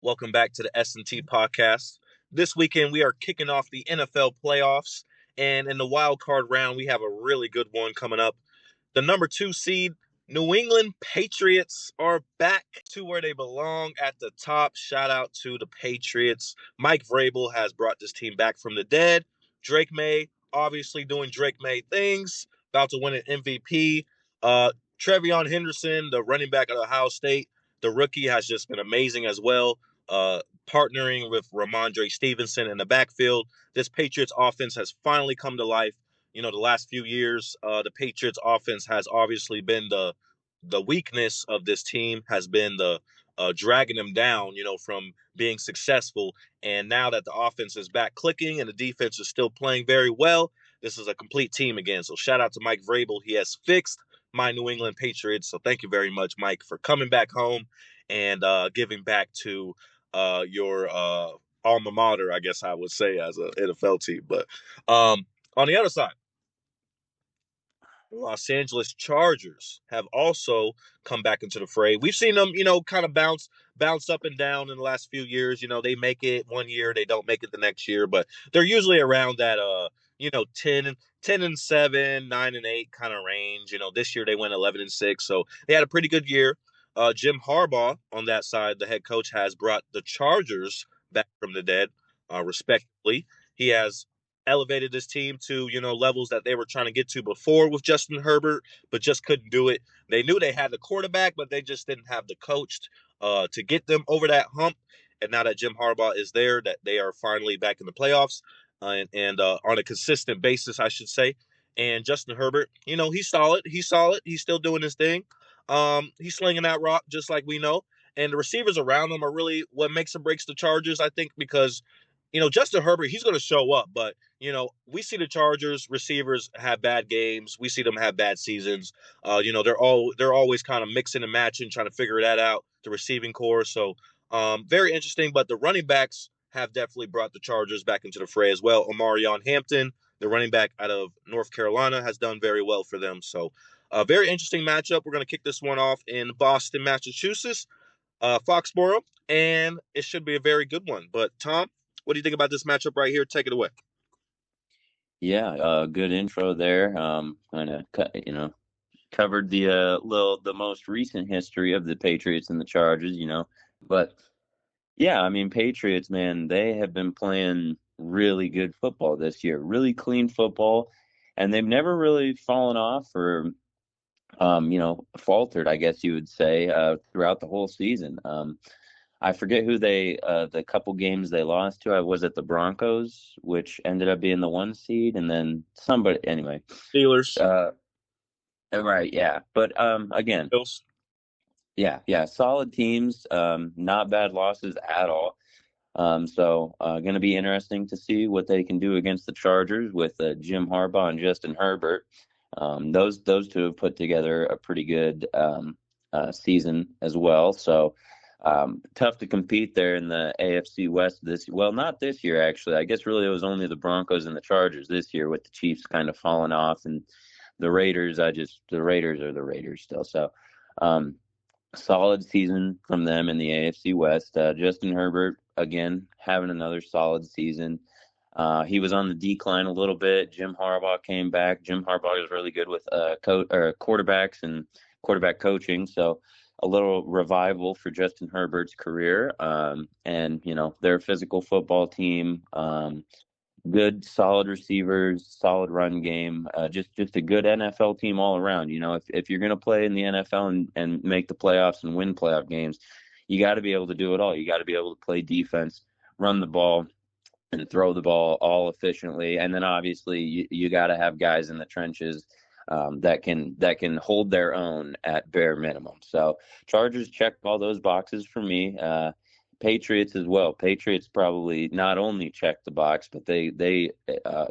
Welcome back to the S&T podcast. This weekend we are kicking off the NFL playoffs, and in the wild card round we have a really good one coming up. The number 2 seed New England Patriots are back to where they belong at the top. Shout out to the Patriots. Mike Vrabel has brought this team back from the dead. Drake May obviously doing Drake May things, about to win an MVP. Trevion Henderson, the running back of Ohio State, the rookie, has just been amazing as well. Partnering with Ramondre Stevenson in the backfield, this Patriots offense has finally come to life. The last few years, the Patriots offense has obviously been the weakness of this team, has been the dragging them down, from being successful. And now that the offense is back clicking and the defense is still playing very well, this is a complete team again. So shout out to Mike Vrabel. He has fixed my New England Patriots. So thank you very much, Mike, for coming back home and giving back to your alma mater, I guess I would say, as an NFL team. But on the other side, the Los Angeles Chargers have also come back into the fray. We've seen them, kind of bounce up and down in the last few years. They make it one year, they don't make it the next year, but they're usually around that 10-7, 9-8 kind of range. This year they went 11-6, so they had a pretty good year. Jim Harbaugh on that side, the head coach, has brought the Chargers back from the dead, respectively. He has elevated this team to, levels that they were trying to get to before with Justin Herbert, but just couldn't do it. They knew they had the quarterback, but they just didn't have the coach to get them over that hump. And now that Jim Harbaugh is there, that they are finally back in the playoffs and on a consistent basis, I should say. And Justin Herbert, he's solid. He's solid. He's still doing his thing. He's slinging that rock just like we know. And the receivers around him are really what makes or breaks the Chargers, I think, because Justin Herbert, he's going to show up, but we see the Chargers receivers have bad games. We see them have bad seasons. They're always kind of mixing and matching, trying to figure that out. The receiving core, so very interesting. But the running backs have definitely brought the Chargers back into the fray as well. Omarion Hampton, the running back out of North Carolina, has done very well for them. So, a very interesting matchup. We're going to kick this one off in Boston, Massachusetts, Foxborough, and it should be a very good one. But Tom, what do you think about this matchup right here? Take it away. Yeah, good intro there. Kind of, covered the most recent history of the Patriots and the Chargers. But yeah, I mean, Patriots, man, they have been playing really good football this year, really clean football, and they've never really fallen off or faltered, I guess you would say, throughout the whole season. I forget who the couple games they lost to. I was at the Broncos, which ended up being the 1 seed, and then somebody, anyway. Steelers. Right, yeah. But again, Bills. yeah, solid teams, not bad losses at all. So going to be interesting to see what they can do against the Chargers with Jim Harbaugh and Justin Herbert. Those two have put together a pretty good season as well. So tough to compete there in the AFC West not this year, actually. I guess really it was only the Broncos and the Chargers this year, with the Chiefs kind of falling off, and the Raiders, the Raiders are the Raiders still. So solid season from them in the AFC West. Justin Herbert, again, having another solid season. He was on the decline a little bit. Jim Harbaugh came back. Jim Harbaugh is really good with quarterbacks and quarterback coaching. So a little revival for Justin Herbert's career. And, they're a physical football team. Good, solid receivers, solid run game. Just a good NFL team all around. If you're going to play in the NFL and make the playoffs and win playoff games, you got to be able to do it all. You got to be able to play defense, run the ball, and throw the ball all efficiently. And then obviously you got to have guys in the trenches that can hold their own at bare minimum. So Chargers checked all those boxes for me. Patriots as well. Patriots probably not only check the box, but they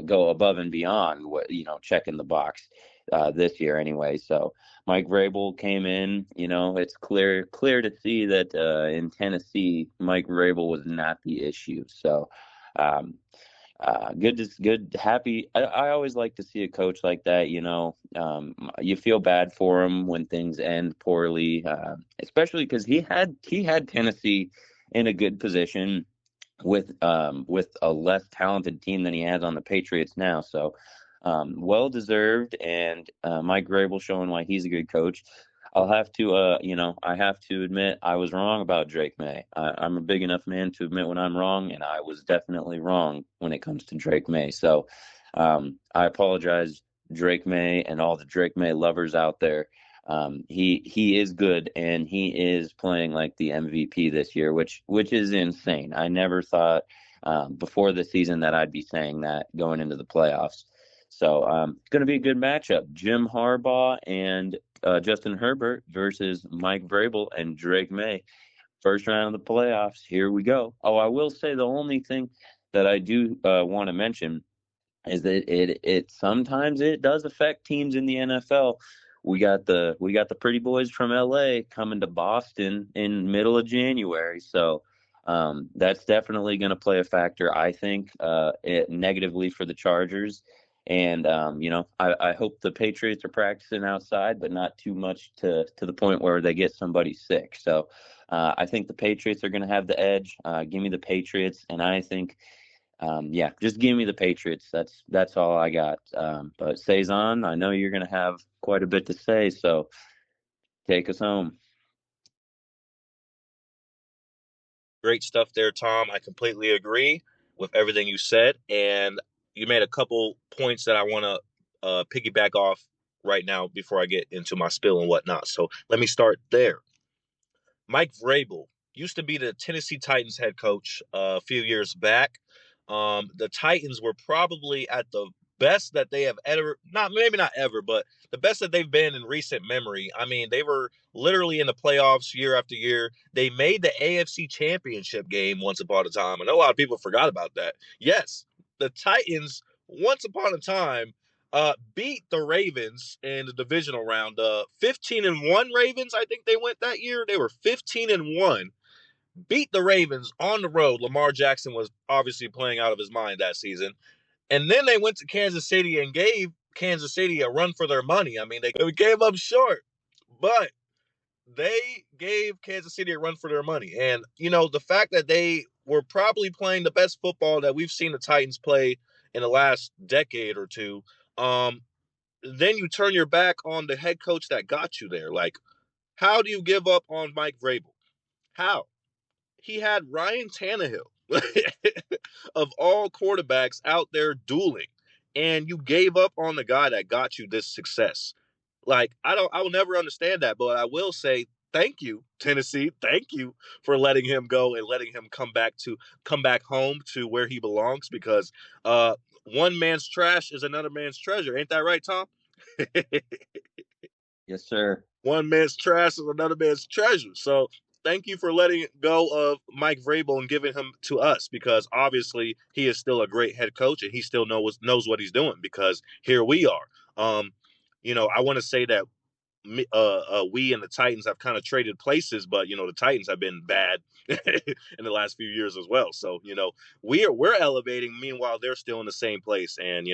go above and beyond what checking the box this year anyway. So Mike Vrabel came in. It's clear to see that in Tennessee, Mike Vrabel was not the issue. So good, happy. I always like to see a coach like that. You feel bad for him when things end poorly, especially because he had Tennessee in a good position with a less talented team than he has on the Patriots now. So well deserved, and Mike Vrabel showing why he's a good coach. I'll have to, I have to admit I was wrong about Drake May. I'm a big enough man to admit when I'm wrong, and I was definitely wrong when it comes to Drake May. So I apologize, Drake May, and all the Drake May lovers out there. He is good, and he is playing like the MVP this year, which is insane. I never thought before the season that I'd be saying that going into the playoffs. So it's going to be a good matchup. Jim Harbaugh and Justin Herbert versus Mike Vrabel and Drake May. First round of the playoffs. Here we go. Oh, I will say the only thing that I do want to mention is that it sometimes it does affect teams in the NFL. We got the pretty boys from LA coming to Boston in middle of January, so that's definitely going to play a factor. I think it negatively for the Chargers, and I hope the Patriots are practicing outside, but not too much to the point where they get somebody sick. So I think the Patriots are going to have the edge. Give me the Patriots, and I think yeah, just give me the Patriots. That's all I got. But Saison, I know you're going to have quite a bit to say, so take us home. Great stuff there, Tom. I completely agree with everything you said, and you made a couple points that I want to piggyback off right now before I get into my spill and whatnot. So let me start there. Mike Vrabel used to be the Tennessee Titans head coach a few years back. The Titans were probably at the best that they have ever, not maybe not ever, but the best that they've been in recent memory. I mean, they were literally in the playoffs year after year. They made the AFC Championship game once upon a time. I know a lot of people forgot about that. Yes, the Titans once upon a time beat the Ravens in the divisional round. 15-1 Ravens, I think they went that year. They were 15-1. Beat the Ravens on the road. Lamar Jackson was obviously playing out of his mind that season. And then they went to Kansas City and gave Kansas City a run for their money. I mean, they came up short, but they gave Kansas City a run for their money. And, the fact that they were probably playing the best football that we've seen the Titans play in the last decade or two, then you turn your back on the head coach that got you there. Like, how do you give up on Mike Vrabel? How? He had Ryan Tannehill of all quarterbacks out there dueling, and you gave up on the guy that got you this success. Like, I will never understand that, but I will say thank you, Tennessee. Thank you for letting him go and letting him come back home to where he belongs, because one man's trash is another man's treasure. Ain't that right, Tom? Yes, sir. One man's trash is another man's treasure. So thank you for letting go of Mike Vrabel and giving him to us, because obviously he is still a great head coach and he still knows what he's doing, because here we are. I want to say that we and the Titans have kind of traded places, but the Titans have been bad in the last few years as well. So we're elevating. Meanwhile, they're still in the same place, and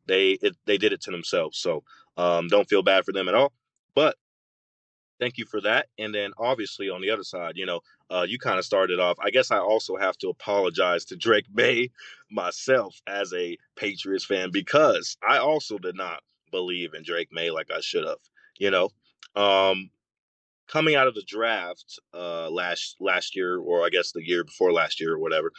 they did it to themselves. So don't feel bad for them at all. But thank you for that. And then obviously on the other side, you kind of started off. I guess I also have to apologize to Drake May myself as a Patriots fan, because I also did not believe in Drake May like I should have. You know, um, coming out of the draft last year, or I guess the year before last year or whatever.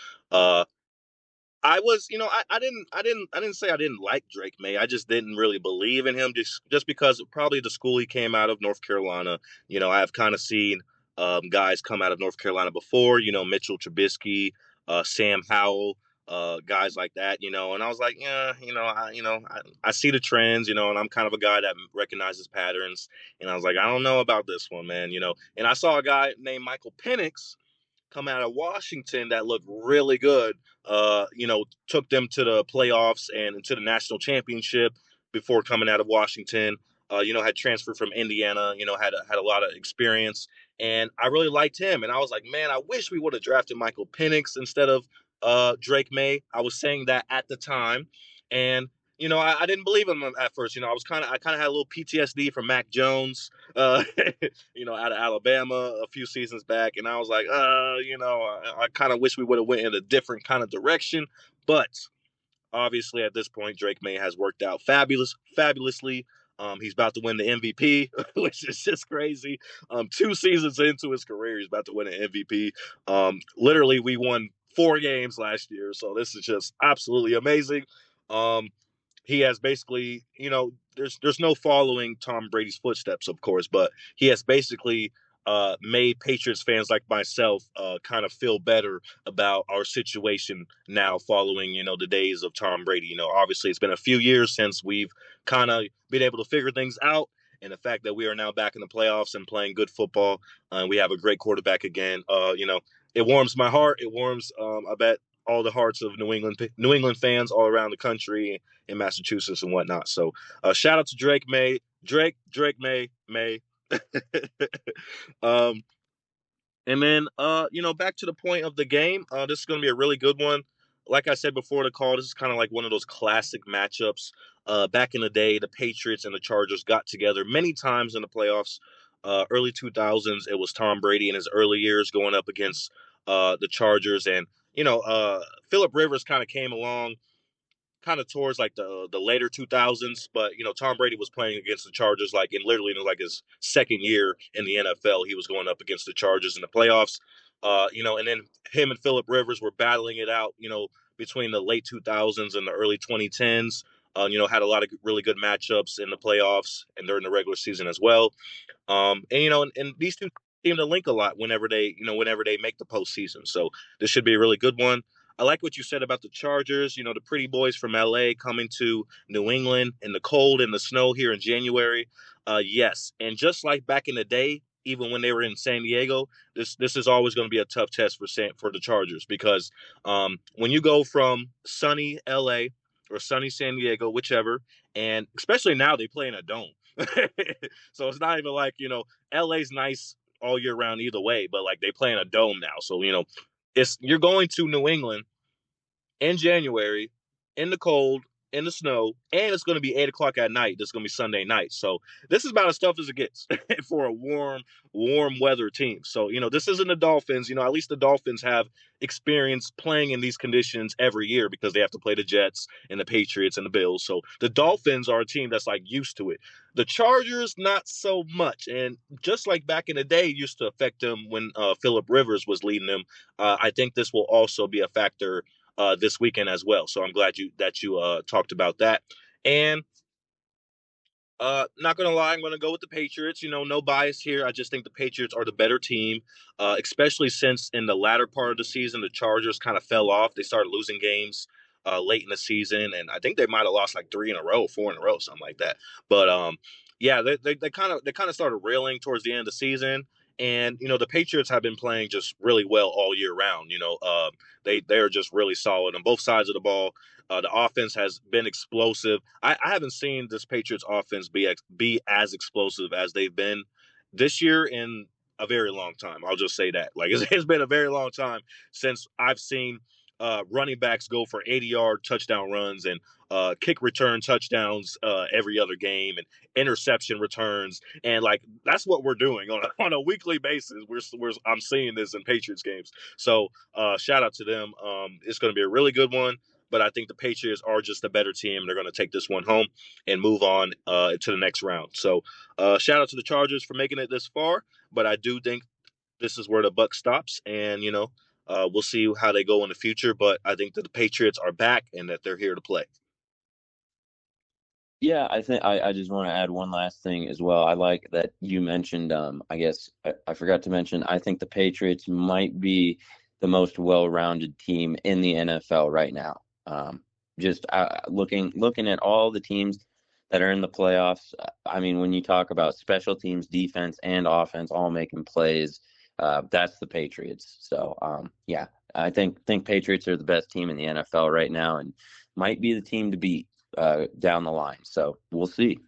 I was, I didn't say I didn't like Drake May. I just didn't really believe in him, just because probably the school he came out of, North Carolina. I've kind of seen guys come out of North Carolina before. Mitchell Trubisky, Sam Howell, guys like that. And I was like, yeah, I see the trends. And I'm kind of a guy that recognizes patterns. And I was like, I don't know about this one, man. And I saw a guy named Michael Penix come out of Washington that looked really good. Took them to the playoffs and to the national championship before coming out of Washington. Had transferred from Indiana. Had a lot of experience, and I really liked him. And I was like, man, I wish we would have drafted Michael Penix instead of Drake May. I was saying that at the time, and I didn't believe him at first. I kind of had a little PTSD from Mac Jones, out of Alabama a few seasons back, and I was like, I kind of wish we would have went in a different kind of direction. But obviously, at this point, Drake May has worked out fabulously. He's about to win the MVP, which is just crazy. 2 seasons into his career, he's about to win an MVP. Literally, we won 4 games last year, so this is just absolutely amazing. Um, he has basically, there's no following Tom Brady's footsteps, of course, but he has basically made Patriots fans like myself kind of feel better about our situation now following, the days of Tom Brady. Obviously it's been a few years since we've kind of been able to figure things out. And the fact that we are now back in the playoffs and playing good football, we have a great quarterback again. It warms my heart. It warms, I bet, all the hearts of New England fans all around the country in Massachusetts and whatnot. So shout out to Drake May. Drake May, May. um, and then back to the point of the game. This is gonna be a really good one. Like I said before the call, this is kind of like one of those classic matchups. Back in the day, the Patriots and the Chargers got together many times in the playoffs. Early 2000s, it was Tom Brady in his early years going up against the Chargers, and Philip Rivers kind of came along kind of towards like the later 2000s. But Tom Brady was playing against the Chargers like in literally like his second year in the NFL. He was going up against the Chargers in the playoffs. And then him and Philip Rivers were battling it out. Between the late 2000s and the early 2010s. Had a lot of really good matchups in the playoffs and during the regular season as well. And these two seem to link a lot whenever they make the postseason. So this should be a really good one. I like what you said about the Chargers. The pretty boys from LA coming to New England in the cold and the snow here in January. Yes, and just like back in the day, even when they were in San Diego, this is always going to be a tough test for the Chargers because when you go from sunny LA or sunny San Diego, whichever, and especially now they play in a dome. So it's not even like, LA's nice all year round either way, but like they play in a dome now. So, you're going to New England in January, in the cold, in the snow, and it's going to be 8 o'clock at night. This is going to be Sunday night. So this is about as tough as it gets for a warm weather team. So, this isn't the Dolphins. At least the Dolphins have experience playing in these conditions every year because they have to play the Jets and the Patriots and the Bills. So the Dolphins are a team that's like used to it. The Chargers, not so much. And just like back in the day, it used to affect them when Philip Rivers was leading them. I think this will also be a factor this weekend as well. So I'm glad you talked about that. And not gonna lie, I'm gonna go with the Patriots. No bias here. I just think the Patriots are the better team, especially since in the latter part of the season the Chargers kind of fell off. They started losing games late in the season, and I think they might have lost like 3 in a row, 4 in a row, something like that. But yeah, they kind of started reeling towards the end of the season. And the Patriots have been playing just really well all year round. They are just really solid on both sides of the ball. The offense has been explosive. I haven't seen this Patriots offense be as explosive as they've been this year in a very long time. I'll just say that. Like it's been a very long time since I've seen running backs go for 80-yard touchdown runs and kick return touchdowns every other game and interception returns. And like that's what we're doing on a weekly basis. I'm seeing this in Patriots games. So shout out to them. It's going to be a really good one. But I think the Patriots are just a better team. They're going to take this one home and move on to the next round. So shout out to the Chargers for making it this far. But I do think this is where the buck stops. And, we'll see how they go in the future. But I think that the Patriots are back and that they're here to play. Yeah, I think I just want to add one last thing as well. I like that you mentioned, I guess I forgot to mention, I think the Patriots might be the most well-rounded team in the NFL right now. Just looking at all the teams that are in the playoffs, I mean, when you talk about special teams, defense, and offense all making plays, that's the Patriots. So, yeah, I think Patriots are the best team in the NFL right now and might be the team to beat down the line. So we'll see.